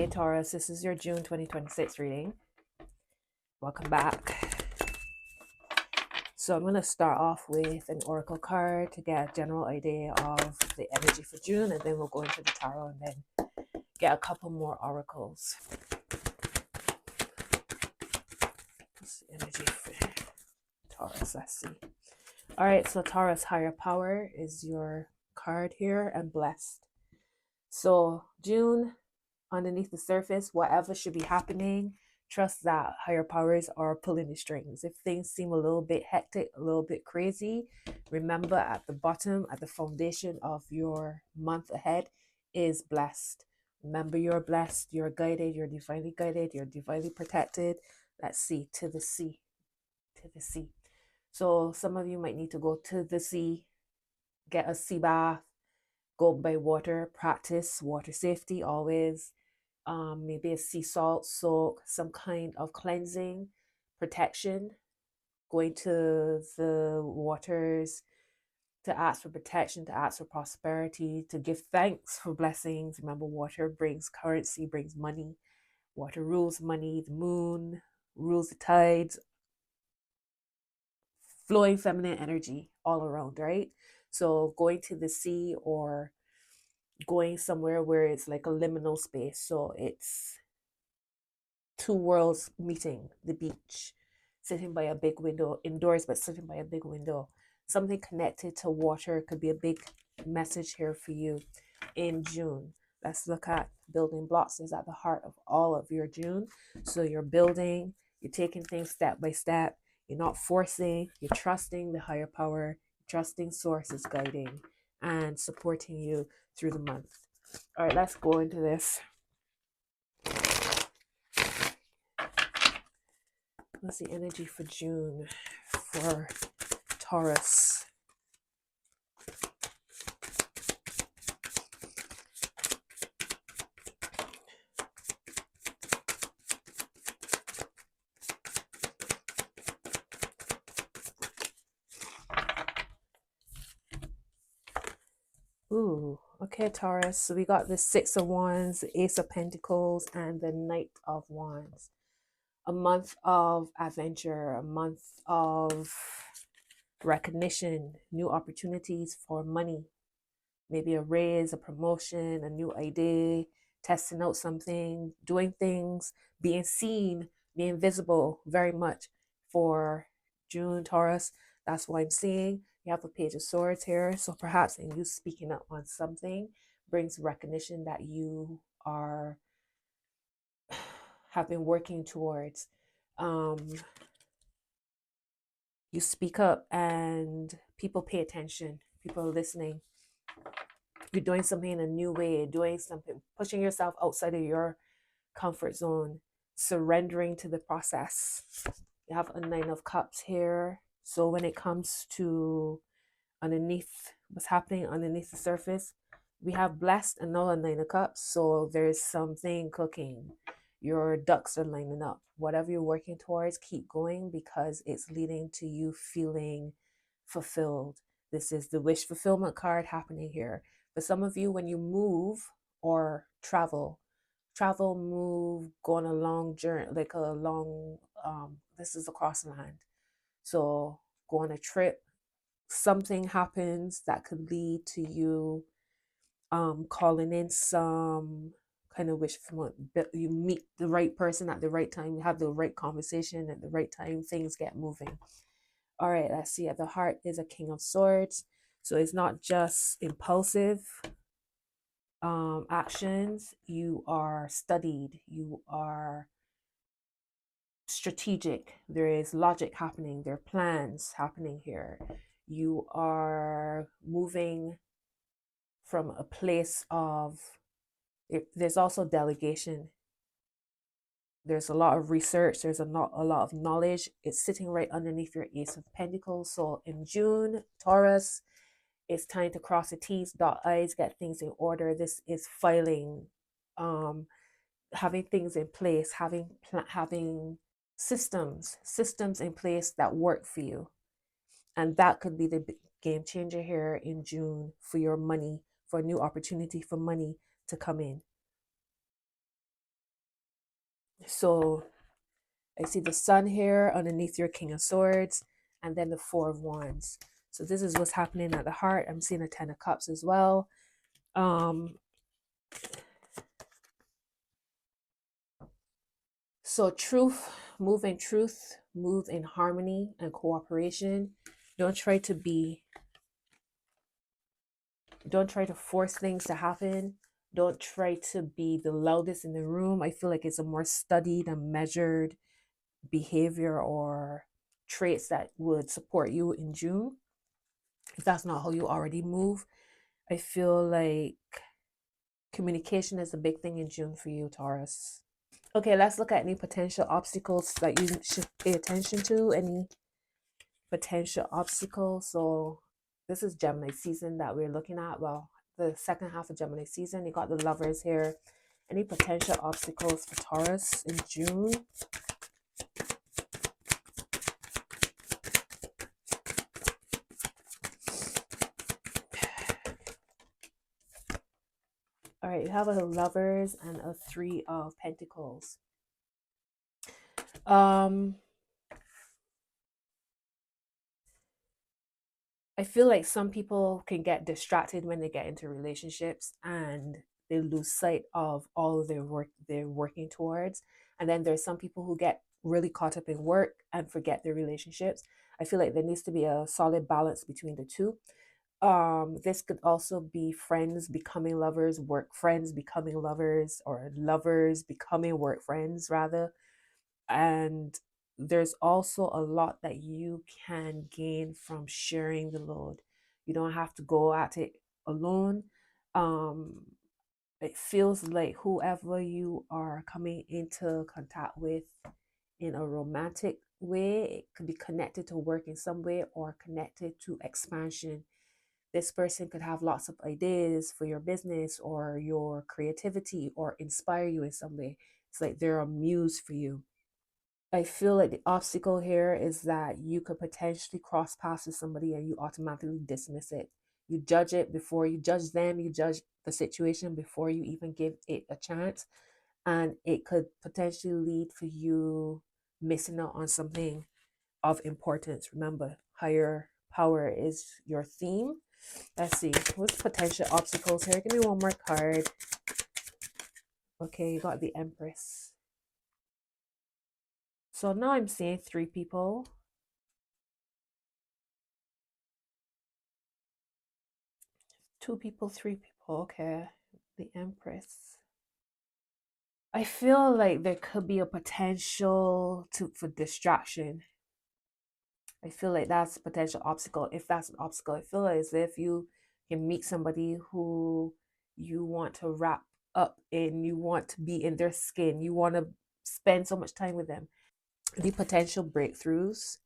Hey Taurus, this is your June 2026 reading. Welcome back. So I'm going to start off with an oracle card to get a general idea of the energy for June, and then we'll go into the tarot and then get a couple more oracles. What's the energy for Taurus? Let's see. All right, so Taurus, higher power is your card here, and blessed. So June, underneath the surface, whatever should be happening, trust that higher powers are pulling the strings. If things seem a little bit hectic, a little bit crazy, remember at the bottom, at the foundation of your month ahead is blessed. Remember, you're blessed, you're guided, you're divinely protected. Let's see, to the sea, to the sea. So some of you might need to go to the sea, get a sea bath, go by water, practice water safety always. Maybe a sea salt soak, some kind of cleansing, protection, going to the waters to ask for protection, to ask for prosperity, to give thanks for blessings. Remember, water brings currency, brings money. Water rules money, the moon rules the tides, flowing feminine energy all around, right? So going to the sea or going somewhere where it's like a liminal space. So it's two worlds meeting, the beach, sitting by a big window, indoors, but sitting by a big window. Something connected to water could be a big message here for you in June. Let's look at building blocks is at the heart of all of your June. So you're building, you're taking things step by step. You're not forcing, you're trusting the higher power, trusting source is guiding and supporting you through the month. All right, let's go into this. What's the energy for June for Taurus? Ooh, okay, Taurus. So we got the Six of Wands, the Ace of Pentacles, and the Knight of Wands. A month of adventure, a month of recognition, new opportunities for money, maybe a raise, a promotion, a new idea, testing out something, doing things, being seen, being visible very much for June, Taurus. That's what I'm seeing. You have a Page of Swords here. So perhaps in you speaking up on something brings recognition that you are have been working towards. You speak up and people pay attention. People are listening. You're doing something in a new way, doing something, pushing yourself outside of your comfort zone, surrendering to the process. You have a Nine of Cups here. So when it comes to underneath what's happening underneath the surface, we have blessed another Nine of Cups. So there's something cooking. Your ducks are lining up. Whatever you're working towards, keep going because it's leading to you feeling fulfilled. This is the wish fulfillment card happening here. For some of you, when you move or travel, move, go on a long journey, like a long, this is across land. So go on a trip, something happens that could lead to you calling in some kind of wish from you meet the right person at the right time, you have the right conversation at the right time, things get moving. All right, let's see. At the heart is a King of Swords. So it's not just impulsive actions. You are studied. You are strategic. There is logic happening. There are plans happening here. You are moving from a place of, there's also delegation. There's a lot of research. There's a lot of knowledge. It's sitting right underneath your Ace of Pentacles. So in June, Taurus, it's time to cross the T's, dot I's, get things in order. This is filing, having things in place, having systems in place that work for you. And that could be the game changer here in June for your money, for a new opportunity for money to come in. So I see the sun here underneath your King of Swords, and then the Four of Wands. So this is what's happening at the heart. I'm seeing a Ten of Cups as well. So truth, move in harmony and cooperation. Don't try to be, don't try to force things to happen. Don't try to be the loudest in the room. I feel like it's a more studied and measured behavior or traits that would support you in June. If that's not how you already move, I feel like communication is a big thing in June for you, Taurus. Okay, let's look at any potential obstacles that you should pay attention to. Any potential obstacles. So this is Gemini season that we're looking at. Well, the second half of Gemini season. You got the Lovers here. Any potential obstacles for Taurus in June? All right, you have a Lovers and a Three of Pentacles. I feel like some people can get distracted when they get into relationships and they lose sight of all of their work they're working towards. And then there's some people who get really caught up in work and forget their relationships. I feel like there needs to be a solid balance between the two. This could also be friends becoming lovers, work friends becoming lovers, or lovers becoming work friends rather. And there's also a lot that you can gain from sharing the load. You don't have to go at it alone. um it feels like whoever you are coming into contact with in a romantic way, it could be connected to work in some way or connected to expansion. This person could have lots of ideas for your business or your creativity or inspire you in some way. It's like they're a muse for you. I feel like the obstacle here is that you could potentially cross paths with somebody and you automatically dismiss it. You judge it before you judge them, you judge the situation before you even give it a chance. And it could potentially lead for you missing out on something of importance. Remember, higher power is your theme. Let's see, what's potential obstacles here? Give me one more card. Okay, you got the Empress. So now I'm seeing three people. Two people, three people. Okay. The Empress. I feel like there could be a potential for distraction. I feel like that's a potential obstacle. If that's an obstacle, I feel as if you can meet somebody who you want to wrap up in, you want to be in their skin, you want to spend so much time with them. The potential breakthroughs.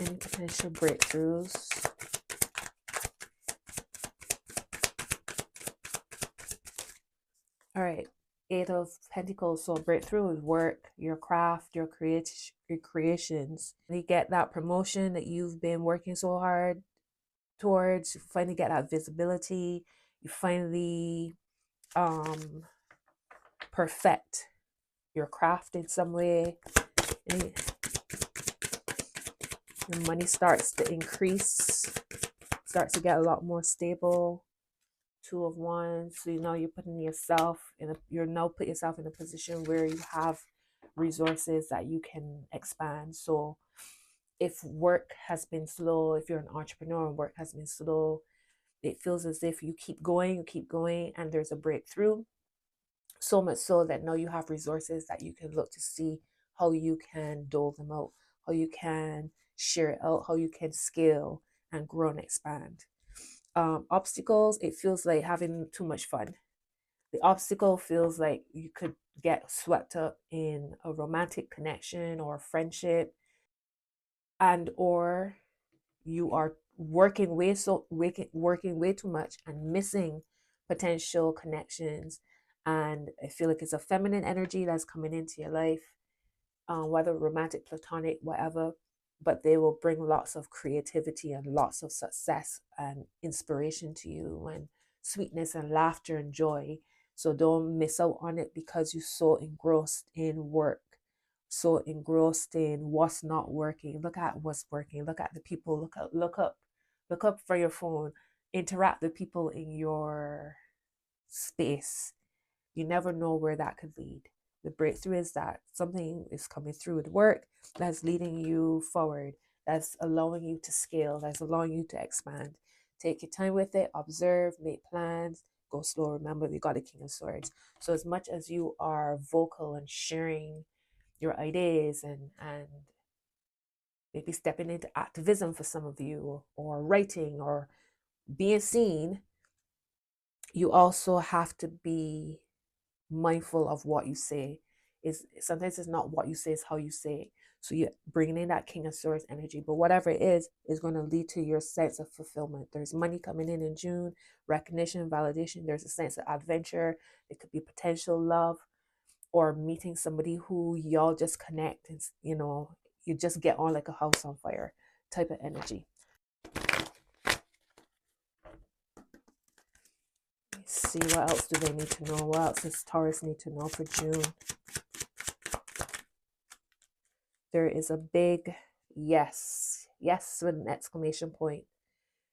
Any potential breakthroughs. All right. Eight of Pentacles. So breakthrough is work, your craft, your creations. You get that promotion that you've been working so hard towards. You finally get that visibility. You finally perfect your craft in some way. And your money starts to increase, starts to get a lot more stable. Two of Wands. So you know you're putting yourself in a, you're now put yourself in a position where you have resources that you can expand. So if work has been slow, if you're an entrepreneur and work has been slow, it feels as if you keep going, and there's a breakthrough. So much so that now you have resources that you can look to see how you can dole them out, how you can share it out, how you can scale and grow and expand. Obstacles, it feels like having too much fun. The obstacle feels like you could get swept up in a romantic connection or friendship, and or you are working way too much and missing potential connections. And I feel like it's a feminine energy that's coming into your life, whether romantic, platonic, whatever, but they will bring lots of creativity and lots of success and inspiration to you. And sweetness and laughter and joy. So don't miss out on it because you're so engrossed in work, so engrossed in what's not working. Look at what's working. Look at the people. Look up for your phone. Interact with people in your space. You never know where that could lead. The breakthrough is that something is coming through with work that's leading you forward, that's allowing you to scale, that's allowing you to expand. Take your time with it, observe, make plans, go slow. Remember, you got the King of Swords. So as much as you are vocal and sharing your ideas and maybe stepping into activism for some of you, or writing or being seen, you also have to be mindful of what you say. Is sometimes it's not what you say, it's how you say it. So you're bringing in that King of Swords energy, but whatever it is going to lead to your sense of fulfillment. There's money coming in June, recognition, validation. There's a sense of adventure. It could be potential love, or meeting somebody who y'all just connect, and you just get on like a house on fire type of energy. Let's see, what else do they need to know? What else does Taurus need to know for June? There is a big yes with an exclamation point.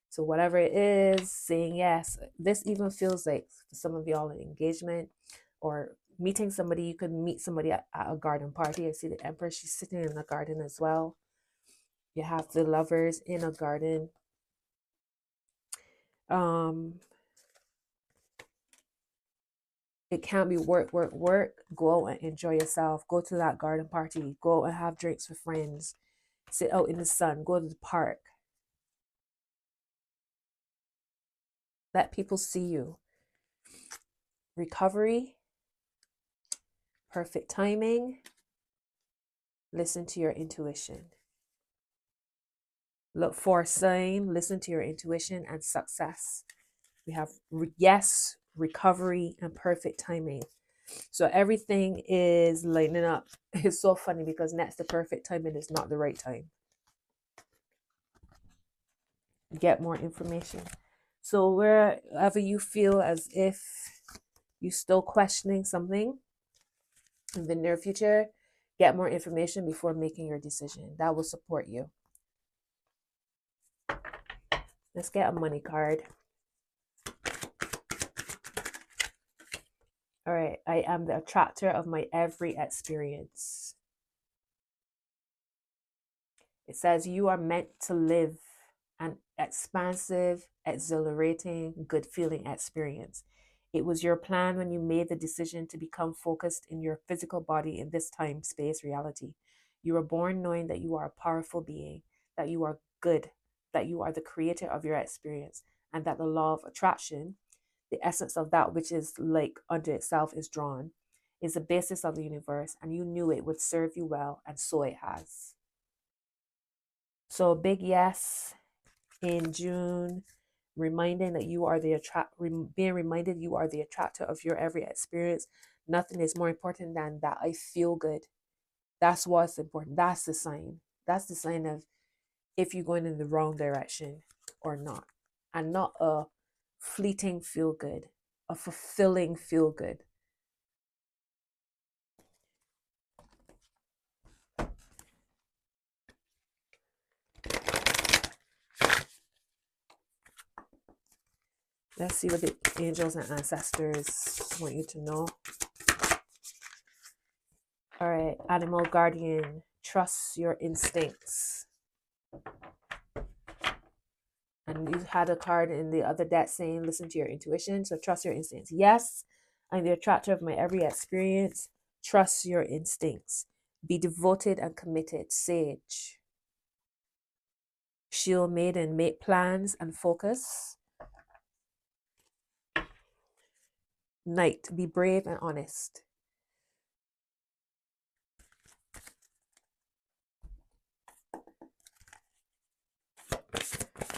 So whatever it is, saying yes. This even feels like, for some of y'all, an engagement or meeting somebody. You could meet somebody at a garden party. I see the Empress, she's sitting in the garden as well. You have the Lovers in a garden. It can't be work. Go out and enjoy yourself. Go to that garden party. Go and have drinks with friends. Sit out in the sun. Go to the park. Let people see you. Recovery. Perfect timing. Listen to your intuition. Look for a sign. Listen to your intuition and success. We have yes, recovery, and perfect timing. So everything is lining up. It's so funny because next to perfect timing is not the right time. Get more information. So wherever you feel as if you're still questioning something in the near future, get more information before making your decision. That will support you. Let's get a money card. All right, I am the attractor of my every experience. It says you are meant to live an expansive, exhilarating, good feeling experience. It was your plan when you made the decision to become focused in your physical body in this time, space, reality. You were born knowing that you are a powerful being, that you are good, that you are the creator of your experience, and that the law of attraction, the essence of that which is like unto itself, is drawn, is the basis of the universe, and you knew it would serve you well, and so it has. So big yes in June, reminding that you are being reminded you are the attractor of your every experience. Nothing is more important than that. I feel good. That's what's important. That's the sign. That's the sign of if you're going in the wrong direction or not. And not a fleeting feel good, a fulfilling feel good. Let's see what the angels and ancestors want you to know. All right, animal guardian, trust your instincts. And you had a card in the other deck saying, listen to your intuition. So trust your instincts. Yes, I'm the attractor of my every experience. Trust your instincts. Be devoted and committed. Sage. Shield maiden, make plans and focus. Knight, be brave and honest.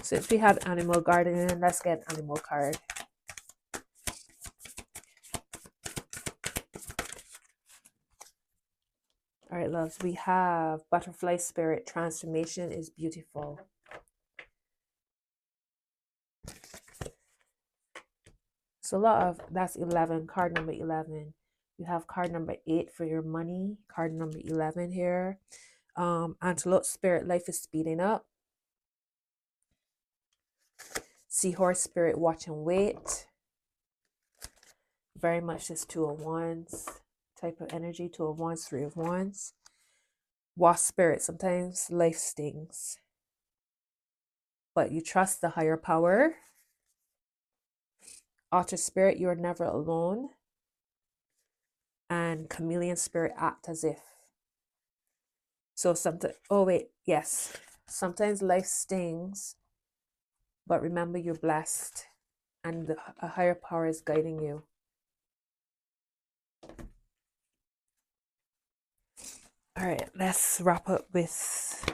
Since we had animal guardian, let's get animal card. All right, loves, we have butterfly spirit. Transformation is beautiful. So a lot of, that's 11, card number 11. You have card number 8 for your money, card number 11 here. Antelope spirit, life is speeding up. Seahorse spirit, watch and wait. Very much this 2 of Wands type of energy, 2 of Wands, 3 of Wands. Wasp spirit, sometimes life stings, but you trust the higher power. Otter spirit, you are never alone. And chameleon spirit, act as if. So sometimes, oh wait, yes. Sometimes life stings, but remember you're blessed and a higher power is guiding you. All right, let's wrap up with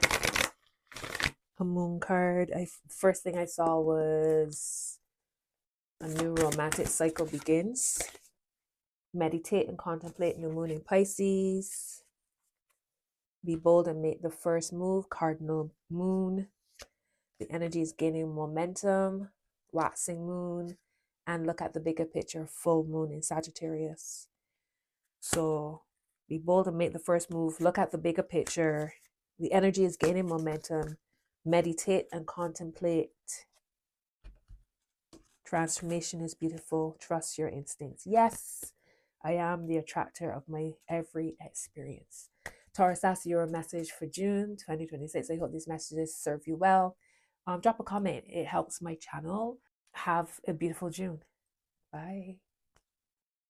a moon card. First thing I saw was a new romantic cycle begins. Meditate and contemplate new moon in Pisces. Be bold and make the first move, cardinal moon. The energy is gaining momentum, waxing moon, and look at the bigger picture, full moon in Sagittarius. So be bold and make the first move, look at the bigger picture. The energy is gaining momentum. Meditate and contemplate. Transformation is beautiful. Trust your instincts. Yes, I am the attractor of my every experience. Taurus, that's your message for June 2026. I hope these messages serve you well. Drop a comment. It helps my channel. Have a beautiful June. Bye.